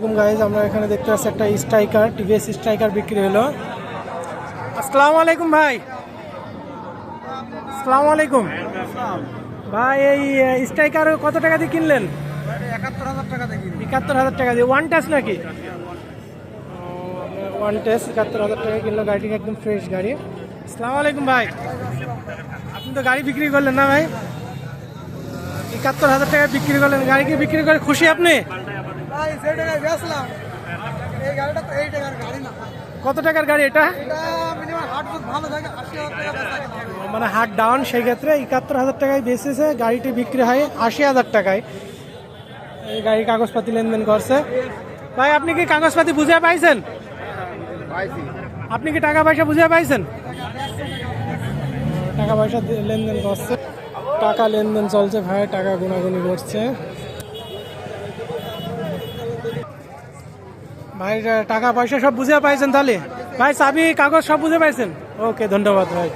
আলাইকুম গাইজ, আমরা এখানে দেখতে পাচ্ছি একটা স্ট্রাইকার, টিভিএস স্ট্রাইকার বিক্রি হলো। আসসালামু আলাইকুম ভাই। আসসালামু আলাইকুম ভাই, এই স্ট্রাইকার কত টাকা দিয়ে কিনলেন? 71,000 টাকা দিয়ে কিনি। 71,000 টাকা দিয়ে। ওয়ান টাচ নাকি? ওয়ান টাচ 71,000 টাকা কিনলো। গাড়িটি একদম ফ্রেশ গাড়ি। আসসালামু আলাইকুম ভাই, আপনি তো গাড়ি বিক্রি করলেন না ভাই? 71,000 টাকা বিক্রি করলেন। গাড়ি কি বিক্রি করে খুশি আপনি? ভাই যে টাকায় বেচলাম এই গাড়িটা তো এই টাকার গাড়ি না। কত টাকার গাড়ি এটা? এটা মিনিমাম হাট যদি ভালো থাকে 80,000 টাকা বেচা কিনা হবে। মানে হাট ডাউন, সেই ক্ষেত্রে 71,000 টাকায় বেচেছে। গাড়িটি বিক্রি হয় 80,000 টাকায়। এই গাড়ি কাগজপাতি লেনদেন করছে। ভাই আপনি কি কাগজপাতি বুঝে পাইছেন? আপনি কি টাকা পয়সা বুঝে পাইছেন? টাকা পয়সা লেনদেন করছে, টাকা লেনদেন চলছে ভাই, টাকা গুনাগুনি করছে ভাই। টাকা পয়সা সব বুঝে পাইছেন তাহলে? ভাই চাবি কাগজ সব বুঝে পাইছেন? ওকে, ধন্যবাদ ভাই।